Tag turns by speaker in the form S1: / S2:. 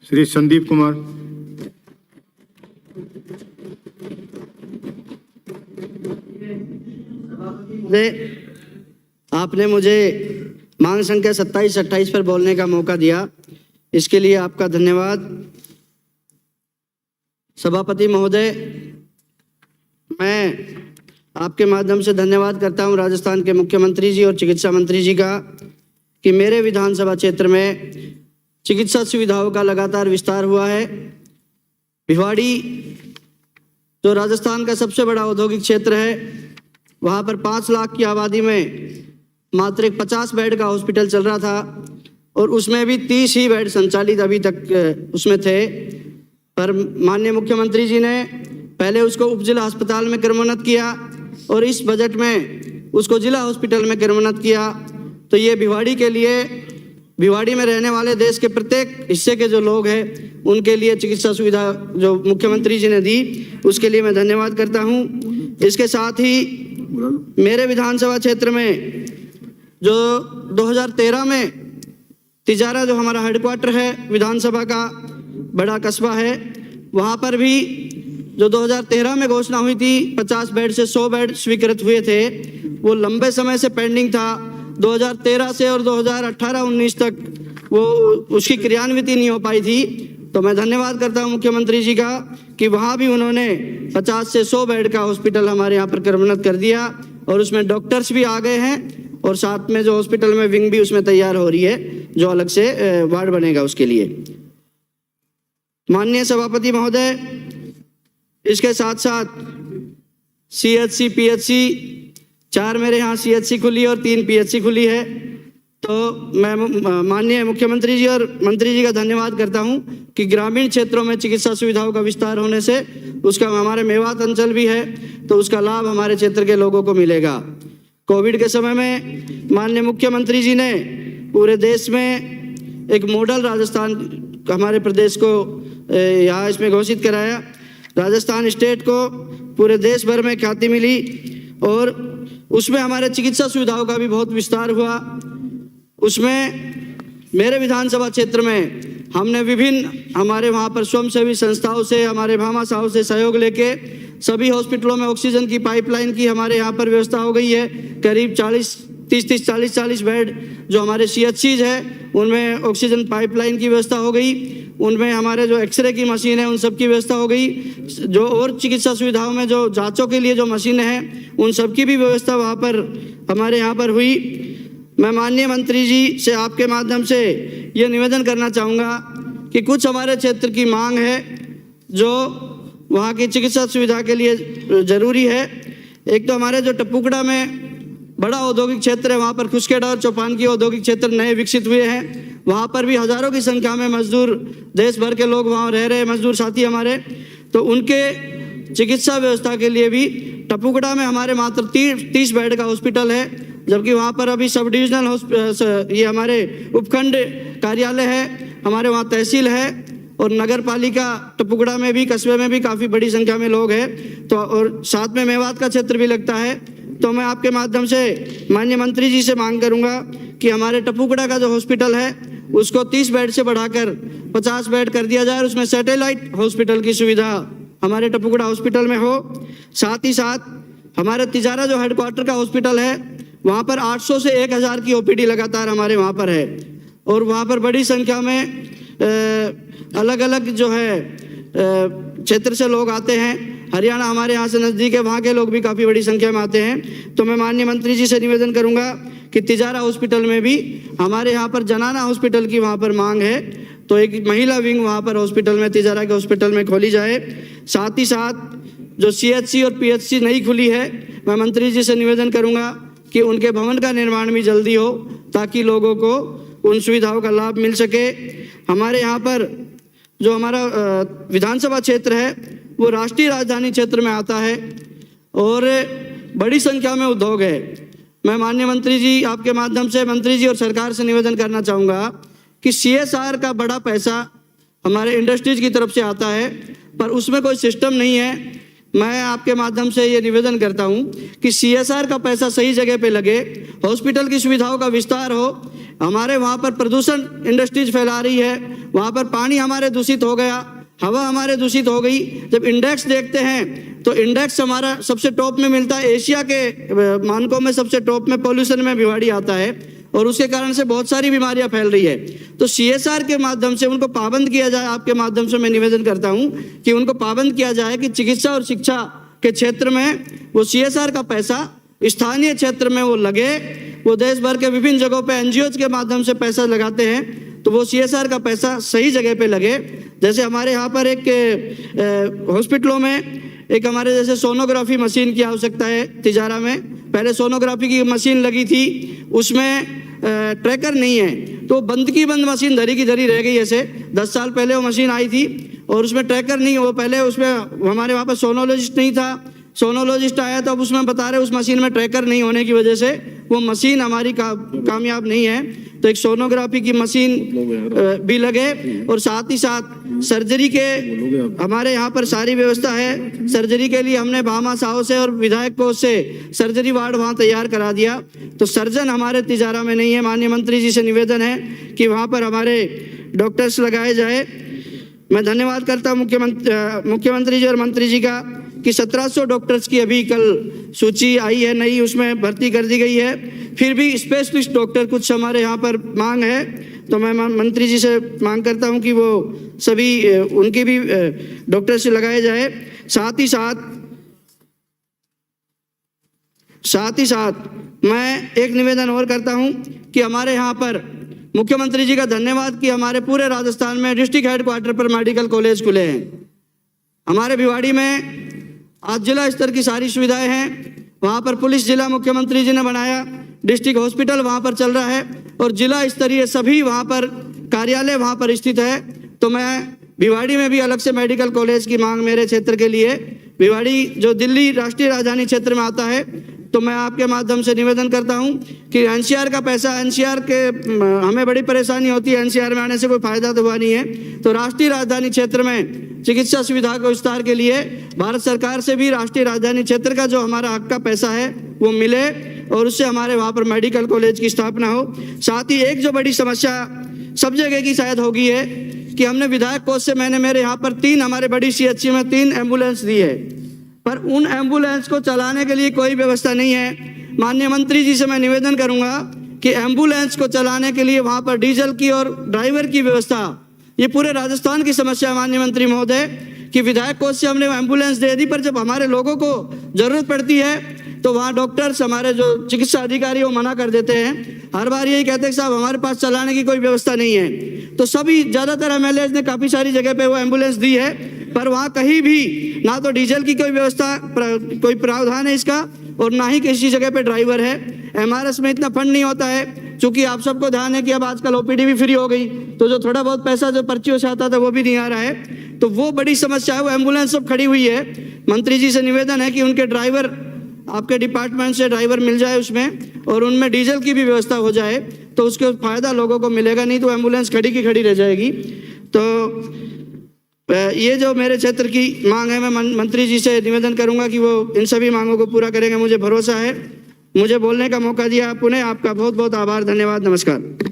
S1: श्री संदीप कुमार।
S2: आपने मुझे मांग संख्या 27-28 पर बोलने का मौका दिया, इसके लिए आपका धन्यवाद। सभापति महोदय, मैं आपके माध्यम से धन्यवाद करता हूं राजस्थान के मुख्यमंत्री जी और चिकित्सा मंत्री जी का कि मेरे विधानसभा क्षेत्र में चिकित्सा सुविधाओं का लगातार विस्तार हुआ है। भिवाड़ी जो राजस्थान का सबसे बड़ा औद्योगिक क्षेत्र है, वहाँ पर 5 लाख की आबादी में मात्र एक 50 बेड का हॉस्पिटल चल रहा था और उसमें भी 30 ही बेड संचालित अभी तक उसमें थे। पर माननीय मुख्यमंत्री जी ने पहले उसको उप जिला अस्पताल में क्रमोन्नत किया और इस बजट में उसको जिला हॉस्पिटल में क्रमोन्नत किया। तो ये भिवाड़ी के लिए, भिवाड़ी में रहने वाले देश के प्रत्येक हिस्से के जो लोग हैं उनके लिए चिकित्सा सुविधा जो मुख्यमंत्री जी ने दी, उसके लिए मैं धन्यवाद करता हूं। इसके साथ ही मेरे विधानसभा क्षेत्र में जो 2013 में तिजारा जो हमारा हेडक्वार्टर है विधानसभा का बड़ा कस्बा है, वहाँ पर भी जो 2013 में घोषणा हुई थी 50 बेड से 100 बेड स्वीकृत हुए थे, वो लंबे समय से पेंडिंग था। 2013 से और 2018-19 तक वो उसकी क्रियान्विति नहीं हो पाई थी। तो मैं धन्यवाद करता हूं मुख्यमंत्री जी का कि वहाँ भी उन्होंने 50 से 100 बेड का हॉस्पिटल हमारे यहाँ पर क्रमोन्नत कर दिया और उसमें डॉक्टर्स भी आ गए हैं और साथ में जो हॉस्पिटल में विंग भी उसमें तैयार हो रही है, जो अलग से वार्ड बनेगा उसके लिए। माननीय सभापति महोदय, इसके साथ साथ CHC PHC 4 मेरे यहाँ CHC खुली और 3 PHC खुली है। तो मैं माननीय मुख्यमंत्री जी और मंत्री जी का धन्यवाद करता हूं कि ग्रामीण क्षेत्रों में चिकित्सा सुविधाओं का विस्तार होने से उसका, हमारे मेवात अंचल भी है तो उसका लाभ हमारे क्षेत्र के लोगों को मिलेगा। कोविड के समय में माननीय मुख्यमंत्री जी ने पूरे देश में एक मॉडल राजस्थान हमारे प्रदेश को यहाँ इसमें घोषित कराया। राजस्थान स्टेट को पूरे देश भर में ख्याति मिली और उसमें हमारे चिकित्सा सुविधाओं का भी बहुत विस्तार हुआ। उसमें मेरे विधानसभा क्षेत्र में हमने विभिन्न हमारे वहाँ पर स्वयंसेवी संस्थाओं से, हमारे भामाशाहों से सहयोग लेके सभी हॉस्पिटलों में ऑक्सीजन की पाइपलाइन की हमारे यहाँ पर व्यवस्था हो गई है। करीब 40 बेड जो हमारे CHCs है उनमें ऑक्सीजन पाइपलाइन की व्यवस्था हो गई। उनमें हमारे जो एक्सरे की मशीन है उन सब की व्यवस्था हो गई। जो और चिकित्सा सुविधाओं में जो जांचों के लिए जो मशीनें हैं उन सब की भी व्यवस्था वहाँ पर हमारे यहाँ पर हुई। मैं माननीय मंत्री जी से आपके माध्यम से ये निवेदन करना चाहूँगा कि कुछ हमारे क्षेत्र की मांग है जो वहाँ की चिकित्सा सुविधा के लिए ज़रूरी है। एक तो हमारे जो टपुकड़ा में बड़ा औद्योगिक क्षेत्र है, वहाँ पर खुसखेड़ा और चौपान की औद्योगिक क्षेत्र नए विकसित हुए हैं। वहाँ पर भी हज़ारों की संख्या में मजदूर, देश भर के लोग वहाँ रह रहे मजदूर साथी हमारे, तो उनके चिकित्सा व्यवस्था के लिए भी टपुकड़ा में हमारे मात्र 30 बेड का हॉस्पिटल है, जबकि वहाँ पर अभी सब डिविजनल ये हमारे उपखंड कार्यालय है, हमारे वहाँ तहसील है और नगर पालिका टपुकड़ा में भी, कस्बे में भी काफ़ी बड़ी संख्या में लोग हैं। तो और साथ में मेवात का क्षेत्र भी लगता है। तो मैं आपके माध्यम से माननीय मंत्री जी से मांग करूंगा कि हमारे टपुकड़ा का जो हॉस्पिटल है उसको 30 बेड से बढ़ाकर 50 बेड कर दिया जाए और उसमें सैटेलाइट हॉस्पिटल की सुविधा हमारे टपुकड़ा हॉस्पिटल में हो। साथ ही साथ हमारे तिजारा जो हेडक्वार्टर का हॉस्पिटल है वहाँ पर 800 से 1000 की OPD लगातार हमारे वहाँ पर है और वहाँ पर बड़ी संख्या में अलग अलग जो है क्षेत्र से लोग आते हैं। हरियाणा हमारे यहाँ से नज़दीक है, वहाँ के लोग भी काफ़ी बड़ी संख्या में आते हैं। तो मैं माननीय मंत्री जी से निवेदन करूँगा कि तिजारा हॉस्पिटल में भी हमारे यहाँ पर जनाना हॉस्पिटल की वहाँ पर मांग है, तो एक महिला विंग वहाँ पर हॉस्पिटल में, तिजारा के हॉस्पिटल में खोली जाए। साथ ही साथ जो CHC और PHC नहीं खुली है, मैं मंत्री जी से निवेदन करूँगा कि उनके भवन का निर्माण भी जल्दी हो ताकि लोगों को उन सुविधाओं का लाभ मिल सके। हमारे यहाँ पर जो हमारा विधानसभा क्षेत्र है वो राष्ट्रीय राजधानी क्षेत्र में आता है और बड़ी संख्या में उद्योग है। मैं माननीय मंत्री जी, आपके माध्यम से मंत्री जी और सरकार से निवेदन करना चाहूँगा कि CSR का बड़ा पैसा हमारे इंडस्ट्रीज की तरफ से आता है पर उसमें कोई सिस्टम नहीं है। मैं आपके माध्यम से ये निवेदन करता हूँ कि CSR का पैसा सही जगह पे लगे, हॉस्पिटल की सुविधाओं का विस्तार हो। हमारे वहाँ पर प्रदूषण इंडस्ट्रीज फैला रही है, वहाँ पर पानी हमारे दूषित हो गया, हवा हमारे दूषित हो गई। जब इंडेक्स देखते हैं तो इंडेक्स हमारा सबसे टॉप में मिलता है, एशिया के मानकों में सबसे टॉप में पॉल्यूशन में भिवाड़ी आता है और उसके कारण से बहुत सारी बीमारियां फैल रही है। तो CSR के माध्यम से उनको पाबंद किया जाए। आपके माध्यम से मैं निवेदन करता हूं कि उनको पाबंद किया जाए कि चिकित्सा और शिक्षा के क्षेत्र में वो CSR का पैसा स्थानीय क्षेत्र में वो लगे। वो देश भर के विभिन्न जगहों पे NGOs के माध्यम से पैसा लगाते हैं, तो वो CSR का पैसा सही जगह पे लगे। जैसे हमारे यहाँ पर एक हॉस्पिटलों में एक हमारे जैसे सोनोग्राफी मशीन की आवश्यकता है तिजारा में। पहले सोनोग्राफी की मशीन लगी थी, उसमें ट्रैकर नहीं है, तो बंद की बंद मशीन धरी की धरी रह गई। ऐसे 10 साल पहले वो मशीन आई थी और उसमें ट्रैकर नहीं, वो पहले उसमें हमारे वहाँ पर सोनोलॉजिस्ट नहीं था, सोनोलॉजिस्ट आया तो अब उसमें बता रहे उस मशीन में ट्रैकर नहीं होने की वजह से वो मशीन हमारी कामयाब नहीं है। तो एक सोनोग्राफी की मशीन भी लगे और साथ ही साथ सर्जरी के हमारे यहाँ पर सारी व्यवस्था है। सर्जरी के लिए हमने भामा साहू से और विधायक कोष से सर्जरी वार्ड वहाँ तैयार करा दिया। तो सर्जन हमारे तिजारा में नहीं है। माननीय मंत्री जी से निवेदन है कि वहाँ पर हमारे डॉक्टर्स लगाए जाए। मैं धन्यवाद करता हूँ मुख्यमंत्री जी और मंत्री जी का कि 1700 डॉक्टर्स की अभी कल सूची आई है नई, उसमें भर्ती कर दी गई है। फिर भी स्पेशलिस्ट डॉक्टर कुछ हमारे यहाँ पर मांग है, तो मैं मंत्री जी से मांग करता हूँ कि वो सभी उनकी भी डॉक्टर से लगाए जाए। साथ ही साथ मैं एक निवेदन और करता हूँ कि हमारे यहाँ पर मुख्यमंत्री जी का धन्यवाद कि हमारे पूरे राजस्थान में डिस्ट्रिक्ट हेडक्वार्टर पर मेडिकल कॉलेज खुले हैं। हमारे भिवाड़ी में आज जिला स्तर की सारी सुविधाएं हैं। वहाँ पर पुलिस जिला मुख्यमंत्री जी ने बनाया, डिस्ट्रिक्ट हॉस्पिटल वहाँ पर चल रहा है और जिला स्तरीय सभी वहाँ पर कार्यालय वहाँ पर स्थित है। तो मैं भिवाड़ी में भी अलग से मेडिकल कॉलेज की मांग मेरे क्षेत्र के लिए, भिवाड़ी जो दिल्ली राष्ट्रीय राजधानी क्षेत्र में आता है, तो मैं आपके माध्यम से निवेदन करता हूं कि NCR का पैसा, NCR के हमें बड़ी परेशानी होती है, NCR में आने से कोई फायदा तो हुआ नहीं है। तो राष्ट्रीय राजधानी क्षेत्र में चिकित्सा सुविधा के विस्तार के लिए भारत सरकार से भी राष्ट्रीय राजधानी क्षेत्र का जो हमारा हक का पैसा है वो मिले और उससे हमारे वहाँ पर मेडिकल कॉलेज की स्थापना हो। साथ ही एक जो बड़ी समस्या सब जगह की शायद होगी है कि हमने विधायक कोष से मैंने मेरे यहाँ पर 3 हमारे बड़ी CHC में 3 एम्बुलेंस दी है, पर उन एम्बुलेंस को चलाने के लिए कोई व्यवस्था नहीं है। माननीय मंत्री जी से मैं निवेदन करूंगा कि एम्बुलेंस को चलाने के लिए वहां पर डीजल की और ड्राइवर की व्यवस्था, ये पूरे राजस्थान की समस्या है माननीय मंत्री महोदय कि विधायक कोष से हमने एम्बुलेंस दे दी, पर जब हमारे लोगों को जरूरत पड़ती है तो वहाँ डॉक्टर्स, हमारे जो चिकित्सा अधिकारी वो मना कर देते हैं। हर बार यही कहते हैं साहब हमारे पास चलाने की कोई व्यवस्था नहीं है। तो सभी ज़्यादातर MLA ने काफ़ी सारी जगह पे वो एम्बुलेंस दी है, पर वहाँ कहीं भी ना तो डीजल की कोई व्यवस्था, कोई प्रावधान है इसका, और ना ही किसी जगह पे ड्राइवर है। MRS में इतना फंड नहीं होता है, चूँकि आप सबको ध्यान है कि अब आजकल OPD भी फ्री हो गई, तो जो थोड़ा बहुत पैसा जो पर्चियों से आता था वो भी नहीं आ रहा है। तो वो बड़ी समस्या है, वो एम्बुलेंस सब खड़ी हुई है। मंत्री जी से निवेदन है कि उनके ड्राइवर, आपके डिपार्टमेंट से ड्राइवर मिल जाए उसमें, और उनमें डीजल की भी व्यवस्था हो जाए, तो उसके फायदा लोगों को मिलेगा, नहीं तो एम्बुलेंस खड़ी की खड़ी रह जाएगी। तो ये जो मेरे क्षेत्र की मांग है, मैं मंत्री जी से निवेदन करूंगा कि वो इन सभी मांगों को पूरा करेंगे, मुझे भरोसा है। मुझे बोलने का मौका दिया, पुनः आपका बहुत बहुत आभार, धन्यवाद, नमस्कार।